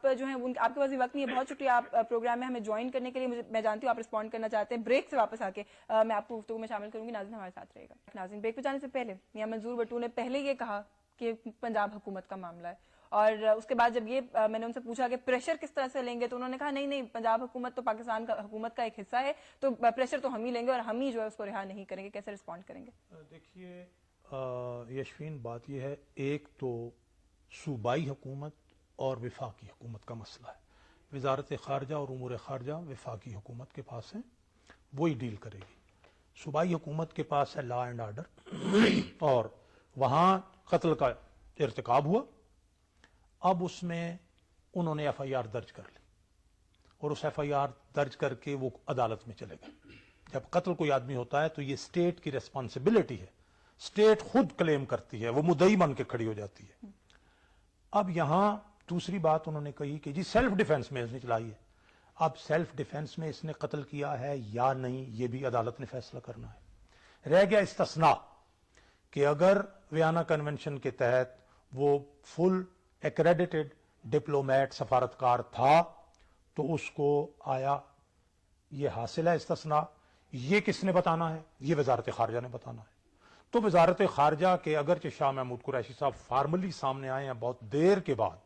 آپ جو ہیں آپ کے پاس بھی وقت نہیں ہے. بہت شکریہ آپ پروگرام میں ہمیں جوائن کرنے کے لیے. میں جانتی ہوں آپ رسپونڈ کرنا چاہتے ہیں. بریک سے واپس آ کے میں آپ کو گفتگو میں شامل کروں گی. ناظرین ہمارے ساتھ رہے گا. ناظرین بریک پہ جانے سے پہلے میاں منظور بٹو نے پہلے یہ کہا کہ پنجاب حکومت کا معاملہ ہے, اور اس کے بعد جب یہ میں نے ان سے پوچھا کہ پریشر کس طرح سے لیں گے تو انہوں نے کہا نہیں پنجاب حکومت تو پاکستان کا حکومت کا ایک حصہ ہے, تو پریشر تو ہم ہی لیں گے اور ہم ہی جو ہے اس کو رہا نہیں کریں گے. کیسے رسپونڈ کریں گے؟ دیکھیے یشفین, بات یہ ہے, ایک تو صوبائی حکومت اور وفاقی حکومت کا مسئلہ ہے. وزارت خارجہ اور امور خارجہ وفاقی حکومت کے پاس ہیں, وہی ڈیل کرے گی. صوبائی حکومت کے پاس ہے لا اینڈ آرڈر, اور وہاں قتل کا ارتکاب ہوا. اب اس میں انہوں نے ایف آئی آر درج کر لی, اور اس ایف آئی آر درج کر کے وہ عدالت میں چلے گئے. جب قتل کوئی آدمی ہوتا ہے تو یہ اسٹیٹ کی ریسپانسبلٹی ہے, اسٹیٹ خود کلیم کرتی ہے, وہ مدعی بن کے کھڑی ہو جاتی ہے. اب یہاں دوسری بات انہوں نے کہی کہ جی سیلف ڈیفenس میں اس نے چلائی ہے. اب سیلف ڈیفenس میں اس نے قتل کیا ہے یا نہیں, یہ بھی عدالت نے فیصلہ کرنا ہے. رہ گیا استثناء کہ اگر ویانا کنونشن کے تحت وہ فل ایکریڈیٹڈ ڈپلومیٹ سفارتکار تھا تو اس کو آیا یہ حاصل ہے استثناء. یہ کس نے بتانا ہے؟ یہ وزارت خارجہ نے بتانا ہے. تو وزارت خارجہ کے اگرچہ شاہ محمود قریشی صاحب فارملی سامنے آئے ہیں بہت دیر کے بعد,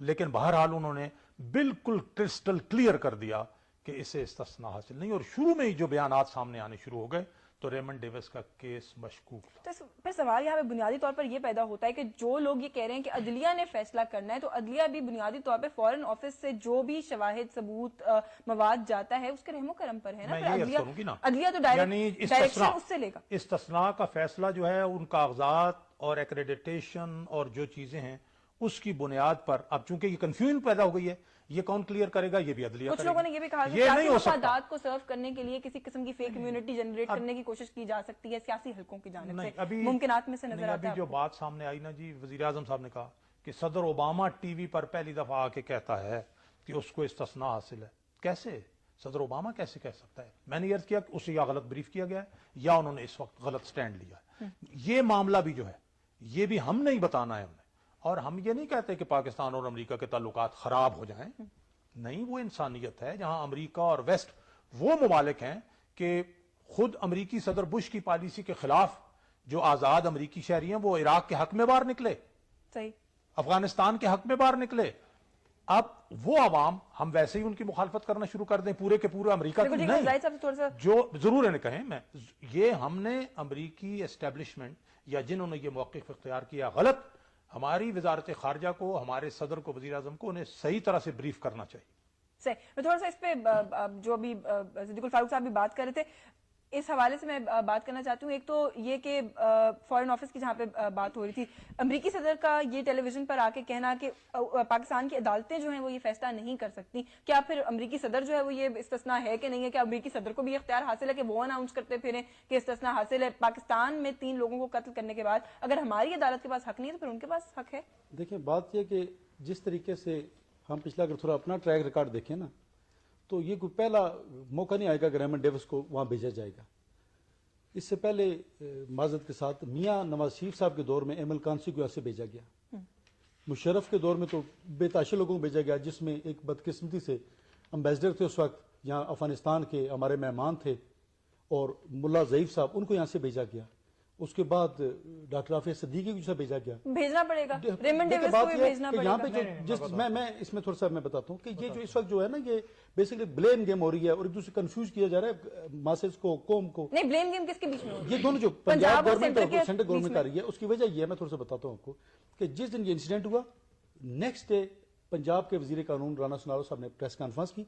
لیکن بہرحال انہوں نے بالکل کرسٹل کلیئر کر دیا کہ اسے استثناء حاصل نہیں. اور شروع میں ہی جو بیانات سامنے آنے شروع ہو گئے تو ریمنڈ ڈیوس کا کیس مشکوک تھا. تو پھر سوال یہاں پہ بنیادی طور پر یہ پیدا ہوتا ہے کہ جو لوگ یہ کہہ رہے ہیں کہ عدلیہ نے فیصلہ کرنا ہے, تو عدلیہ بھی بنیادی طور پہ فورن آفس سے جو بھی شواہد ثبوت مواد جاتا ہے اس کے رحم و کرم پر ہے نا. عدلیہ تو ڈائریکشن اس سے لے گا. استثناء کا فیصلہ جو ہے ان کاغذات اور ایکریڈیٹیشن اور جو چیزیں ہیں اس کی بنیاد پر, اب چونکہ یہ کنفیوژن پیدا ہو گئی ہے, یہ کون کلیئر کرے گا؟ یہ بھی عدلیہ. کچھ لوگوں نے یہ بھی کہا کہ سیاسی مفادات کو سرو کرنے کے لیے کسی قسم کی فیک کمیونٹی جنریٹ کرنے کی کوشش کی جا سکتی ہے سیاسی حلقوں کی جانب سے, ممکنات میں سے نظر آتا ہے. ابھی جو بات سامنے آئی نا جی, وزیر اعظم صاحب نے کہا کہ صدر اوباما ٹی وی پر پہلی دفعہ آ کے کہتا ہے کہ اس کو استثناء حاصل ہے. کیسے صدر اوباما کیسے کہہ سکتا ہے؟ میں نے عرض کیا کہ اسے یا غلط بریف کیا گیا ہے یا انہوں نے اس وقت غلط سٹینڈ لیا ہے. یہ معاملہ بھی جو ہے یہ بھی ہم نہیں بتانا ہے ہم نے, اور ہم یہ نہیں کہتے کہ پاکستان اور امریکہ کے تعلقات خراب ہو جائیں. نہیں, وہ انسانیت ہے جہاں امریکہ اور ویسٹ وہ ممالک ہیں کہ خود امریکی صدر بش کی پالیسی کے خلاف جو آزاد امریکی شہری ہیں وہ عراق کے حق میں باہر نکلے, صحیح, افغانستان کے حق میں باہر نکلے. اب وہ عوام ہم ویسے ہی ان کی مخالفت کرنا شروع کر دیں پورے کے پورے امریکہ کی نہیں, جو ضرور انہیں کہیں میں یہ ہم نے امریکی اسٹیبلشمنٹ یا جنہوں نے یہ موقف اختیار کیا غلط, ہماری وزارت خارجہ کو, ہمارے صدر کو, وزیر اعظم کو انہیں صحیح طرح سے بریف کرنا چاہیے. صحیح. میں تھوڑا سا اس پہ جو ابھی صدیق الفاروق صاحب بھی بات کر رہے تھے اس حوالے سے میں بات کرنا چاہتی ہوں. ایک تو یہ کہ فورن آفس کی جہاں پہ بات ہو رہی تھی, امریکی صدر کا یہ ٹیلی ویژن پر آ کے کہنا کہ پاکستان کی عدالتیں جو ہیں وہ یہ فیصلہ نہیں کر سکتی, کیا پھر امریکی صدر جو ہے وہ یہ استثناء ہے کہ نہیں ہے؟ کہ امریکی صدر کو بھی اختیار حاصل ہے کہ وہ اناؤنس کرتے پھریں کہ استثناء حاصل ہے؟ پاکستان میں 3 لوگوں کو قتل کرنے کے بعد اگر ہماری عدالت کے پاس حق نہیں ہے تو پھر ان کے پاس حق ہے. دیکھیں بات یہ کہ جس طریقے سے ہم پچھلا اگر تھوڑا اپنا ٹریک ریکارڈ دیکھیں نا, تو یہ کوئی پہلا موقع نہیں آئے گا کہ ریمنڈ ڈیوس کو وہاں بھیجا جائے گا. اس سے پہلے معذرت کے ساتھ میاں نواز شریف صاحب کے دور میں ایمل کانسی کو یہاں سے بھیجا گیا, مشرف کے دور میں تو بے تحاشا لوگوں کو بھیجا گیا, جس میں ایک بدقسمتی سے امبیسڈر تھے اس وقت یہاں افغانستان کے, ہمارے مہمان تھے, اور ملا ضعیف صاحب, ان کو یہاں سے بھیجا گیا. اس کے بعد ڈاکٹر عافیہ صدیقی کو بھیجا گیا. بھیجنا پڑے گا, ریمنڈ ڈیوس کو بھی بھیجنا پڑے گا. یہاں پہ میں اس میں تھوڑا سا میں بتاتا ہوں کہ یہ جو اس وقت جو ہے نا یہ بیسیکلی بلیم گیم ہو رہی ہے اور ایک دوسرے کنفیوز کیا جا رہا ہے ماسز کو, قوم کو. نہیں, بلیم گیم کس کے بیچ میں ہو رہی ہے؟ یہ دونوں جو پنجاب گورنمنٹ اور سینٹرل گورنمنٹ کر رہی ہے, اس کی وجہ یہ ہے, میں تھوڑا سا بتاتا ہوں آپ کو کہ جس دن یہ انسیڈنٹ ہوا نیکسٹ ڈے پنجاب کے وزیر قانون رانا سنارو صاحب نے پریس کانفرنس کی.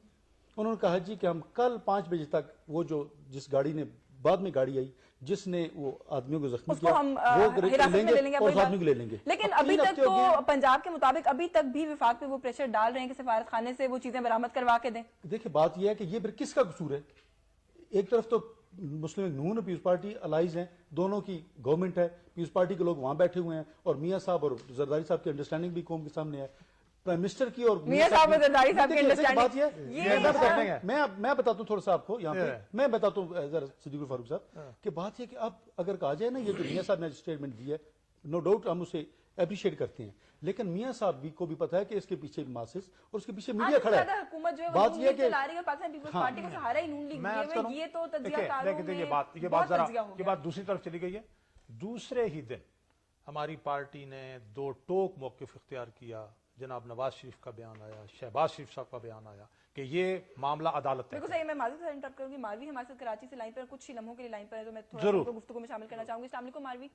انہوں نے کہا جی کہ ہم کل 5 بجے تک وہ جو جس گاڑی نے بعد میں گاڑی آئی جس نے وہ آدمیوں کو زخمی کیا وہ لیں گے اور آدمی کو لے لیں گے. لیکن ابھی تک تو پنجاب کے مطابق ابھی تک بھی وفاق پہ وہ پریشر ڈال رہے ہیں کہ سفارت خانے سے وہ چیزیں برآمد کروا کے دیں. دیکھیں بات یہ ہے کہ یہ پھر کس کا قصور ہے؟ ایک طرف تو مسلم لیگ نون اور پیپلز پارٹی الائز ہیں, دونوں کی گورنمنٹ ہے, پیپلز پارٹی کے لوگ وہاں بیٹھے ہوئے ہیں, اور میاں صاحب اور زرداری صاحب کی انڈرسٹینڈنگ بھی قوم کے سامنے ہے, پرائم منسٹر کی اور میاں صاحب اور زرداری صاحب کی انڈرسٹینڈنگ. میں بتاتا ہوں تھوڑا سا آپ کو یہاں پہ, میں بتاتا ہوں صدیق الفاروق صاحب کہ بات یہ کہ اب اگر کہا جائے نا یہ جو میاں صاحب نے اسٹیٹمنٹ دی ہے, نو ڈاؤٹ ہم اسے اپریشیٹ کرتے ہیں، لیکن میاں صاحب بھی کو بھی پتا ہے کہ اس کے پیچھے ماسز اور اس کے پیچھے آج میڈیا سے کھڑا زیادہ ہے. حکومت جو ہے وہ بات نون یہ ہے لیگ کہ چلا رہی ہے اور پاکستان پیپلز پارٹی کو سہارا ہی نون لیگ میں دیے عرض کروں، ہوئے، یہ تو تجزیہ دیکھیں، کاروں دیکھیں، میں یہ بات بہت ذرا تجزیہ ہو یہ گیا. بات دوسری طرف چلی گئی ہے. دوسرے ہی دن ہماری پارٹی نے دو ٹوک موقف اختیار کیا. جناب نواز شریف کا بیان آیا، شہباز شریف صاحب کا بیان آیا کہ یہ معاملہ عدالت بالکل ہے. صحیح. میں معذرت سے انٹرپٹ کروں گی. ماروی ہمارے ساتھ کراچی سے لائن پر کچھ ہی لمحوں کے لیے لائن پر ہے، تو میں تھوڑا ضرور. ان کو گفتگو میں شامل کرنا چاہوں گی. السلام علیکم ماروی.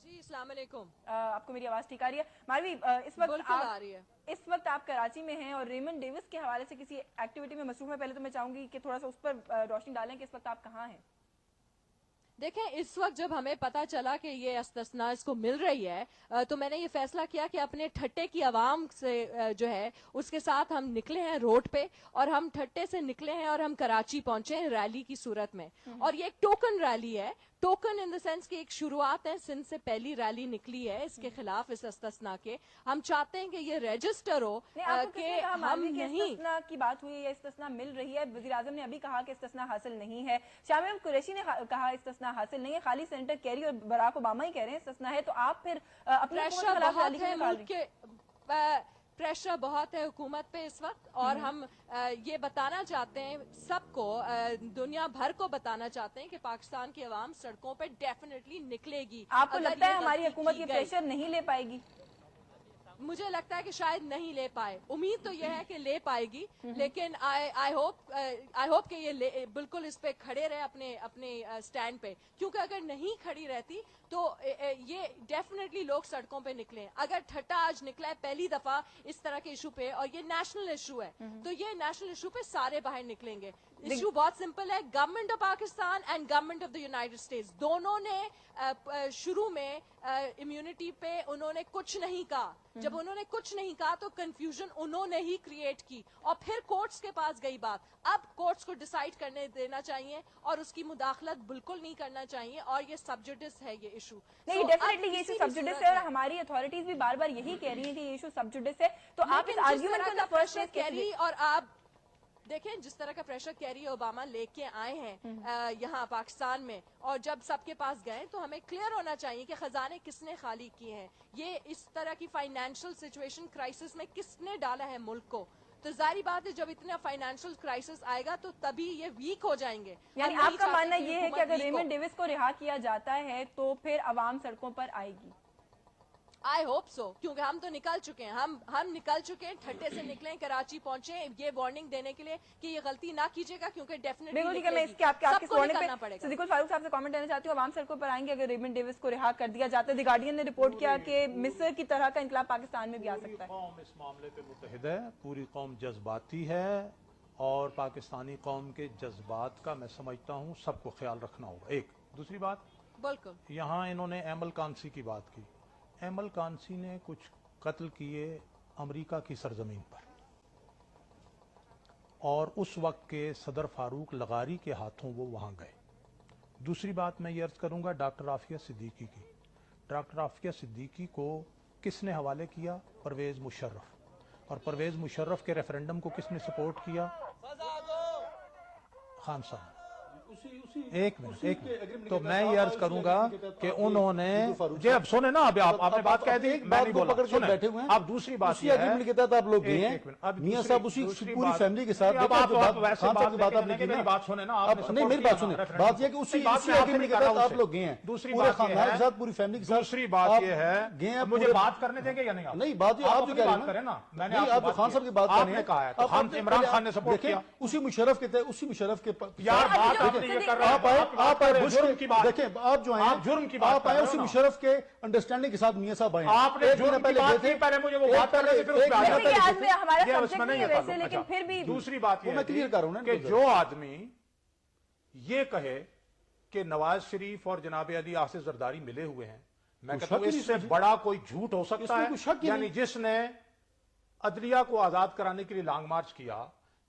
جی السلام علیکم. آپ کو میری آواز ٹھیک آ رہی ہے؟ ماروی، بالکل آ رہی ہے. اس وقت آپ کراچی میں ہیں اور ریمنڈ ڈیوس کے حوالے سے کسی ایکٹیویٹی میں مصروف ہیں. پہلے تو میں چاہوں گی کہ تھوڑا سا اس پر روشنی ڈالیں کہ اس وقت آپ کہاں ہیں. دیکھیں، اس وقت جب ہمیں پتا چلا کہ یہ استثناء اس کو مل رہی ہے تو میں نے یہ فیصلہ کیا کہ اپنے ٹھٹے کی عوام سے جو ہے اس کے ساتھ ہم نکلے ہیں روڈ پہ، اور ہم ٹھٹے سے نکلے ہیں اور ہم کراچی پہنچے ہیں ریلی کی صورت میں. اور یہ ایک ٹوکن ریلی ہے. ٹوکن ان دا سینس کی ایک شروعات ہے. سندھ سے پہلی ریلی نکلی ہے اس کے خلاف، اس استثناء کے. ہم چاہتے ہیں کہ یہ رجسٹر ہو کہ ہم نہیں. استثناء کی بات ہوئی ہے، استثناء مل رہی ہے. وزیر اعظم نے ابھی کہا کہ استثناء حاصل نہیں ہے. شاہ محمود قریشی نے کہا استثناء حاصل نہیں ہے. خالی سینیٹر کیری اور براک اوباما ہی کہہ رہے ہیں استثناء ہے. تو آپ پھر اپنی حکومت کے خلاف ریلی کیوں نکال رہی ہیں؟ پریشر بہت ہے حکومت پہ اس وقت، اور ہم یہ بتانا چاہتے ہیں سب کو، دنیا بھر کو بتانا چاہتے ہیں کہ پاکستان کی عوام سڑکوں پہ ڈیفینیٹلی نکلے گی. آپ کو اگر لگتا ہے یہ ہماری غلطی حکومت کی یہ گئی، پریشر نہیں لے پائے گی؟ مجھے لگتا ہے کہ شاید نہیں لے پائے. امید تو یہ ہے کہ لے پائے گی، لیکن آئی ہوپ کہ یہ بالکل اس پہ کھڑے رہے اپنے سٹینڈ پہ، کیونکہ اگر نہیں کھڑی رہتی تو یہ ڈیفینیٹلی لوگ سڑکوں پہ نکلیں. اگر ٹھٹا آج نکلا ہے پہلی دفعہ اس طرح کے ایشو پہ، اور یہ نیشنل ایشو ہے، تو یہ نیشنل ایشو پہ سارے باہر نکلیں گے. ایشو بہت سمپل ہے. Government of Pakistan and government of the United States دونوں نے شروع میں امیونٹی پہ انہوں نے کچھ نہیں کہا. جب انہوں نے کچھ نہیں کہا تو کنفیوژن انہوں نے ہی کریٹ کی، اور پھر کورٹس کے پاس گئی بات. اب کورٹس کو ڈیسائیڈ کرنے دینا چاہیے، اور اس کی مداخلت بالکل نہیں کرنا چاہیے. اور یہ سب جوڈس ہے یہ ایشو. نہیں، ڈیفینیٹلی یہ ایشو سب جوڈس ہے، اور ہماری اتھارٹیز بھی بار بار یہی کہہ رہی ہیں کہ یہ ایشو سب جوڈس ہے. تو آپ اس آرگیومنٹ کو فرسٹ پلیس کیری، اور آپ دیکھیں جس طرح کا پریشر کیری اوباما لے کے آئے ہیں یہاں پاکستان میں، اور جب سب کے پاس گئے تو ہمیں کلیئر ہونا چاہیے کہ خزانے کس نے خالی کیے ہیں. یہ اس طرح کی فائنینشل سچویشن کرائسس میں کس نے ڈالا ہے ملک کو. تو ظاہری بات ہے جب اتنا فائنینشل کرائسس آئے گا تو تبھی یہ ویک ہو جائیں گے. یعنی آپ کا ماننا یہ ہے کہ اگر ریمنڈ ڈیوس کو رہا کیا جاتا ہے تو پھر عوام سڑکوں پر آئے گی؟ آئی ہوپ سو، کیونکہ ہم تو نکل چکے ہیں. ہم نکل چکے ہیں، ٹھٹے سے نکلے، کراچی پہنچے یہ وارننگ دینے کے لیے کہ یہ غلطی نہ کیجیے گا، کیونکہ ڈیفینیٹلی بالکل ٹھیک ہے. میں اس کے آپ کے وارننگ پہ صدیق الفاروق صاحب سے کامنٹ دینا چاہتی ہوں. عوام سڑکوں پر آئیں گے اگر ریمنڈ ڈیوس کو رہا کر دیا جاتا ہے؟ دی گارڈین نے رپورٹ کیا کہ مصر کی طرح کا انقلاب پاکستان میں بھی آ سکتا ہے. قوم اس معاملے پہ متحد ہے، پوری قوم جذباتی ہے، اور پاکستانی قوم کے جذبات کا میں سمجھتا ہوں سب کو خیال رکھنا ہوگا. ایک دوسری بات، بالکل یہاں انہوں نے ایمل کانسی کی بات کی. ایمل کانسی نے کچھ قتل کیے امریکہ کی سرزمین پر، اور اس وقت کے صدر فاروق لغاری کے ہاتھوں وہ وہاں گئے. دوسری بات میں یہ عرض کروں گا ڈاکٹر عافیہ صدیقی کی. ڈاکٹر عافیہ صدیقی کو کس نے حوالے کیا؟ پرویز مشرف. اور پرویز مشرف کے ریفرنڈم کو کس نے سپورٹ کیا؟ خان صاحب. ایک منٹ. تو میں یہ عرض کروں گا کہ انہوں نے جی اب سنیں نا، اب آپ نے بات کہہ دی، میں نہیں بولا. سنیں اب دوسری بات یہ ہے کے تحت آپ لوگ گئے ہیں میاں صاحب اسی پوری فیملی کے ساتھ. اب آپ ویسے بات آپ نے کی، میری بات سنیں نا. نہیں میری بات سنیں. بات یہ کہ اسی ایگریمنٹ کے تحت آپ لوگ گئے ہیں دوسری پورے بات خاندان کے ساتھ، پوری فیملی کے ساتھ. دوسری بات یہ ہے گئے ہیں. مجھے بات کرنے دیں گے یا نہیں؟ نہیں بات یہ آپ جو بات کریں نا. میں نے آپ جو خان صاحب کی بات آپ نے کہا ہے تو عمران خان نے سپورٹ کیا. اسی مشرف کے تحت، اسی مشرف کے یار بات آپ نے یہ کر رہا ہے. آپ آئے جرم کی بات دیکھیں. آپ جو ہیں جرم کی بات آپ آئے اسی مشرف کے انڈرسٹینڈنگ کے ساتھ میاں صاحب آئے. آپ نے جرم کی بات کی، پہلے مجھے وہ بات کرنے سے پھر اس پہ آ جاتا ہے. آج میں ہمارا یہ اس سبجیکٹ میں نہیں نہیں ہے ہے ویسے، لیکن پھر بھی دوسری بات یہ میں کلیئر کر رہا ہوں نا کہ جو آدمی یہ کہے کہ نواز شریف اور جناب علی آصف زرداری ملے ہوئے ہیں، میں کہتا ہوں اس سے بڑا کوئی جھوٹ ہو سکتا ہے. یعنی جس نے عدلیہ کو آزاد کرانے کے لیے لانگ مارچ کیا،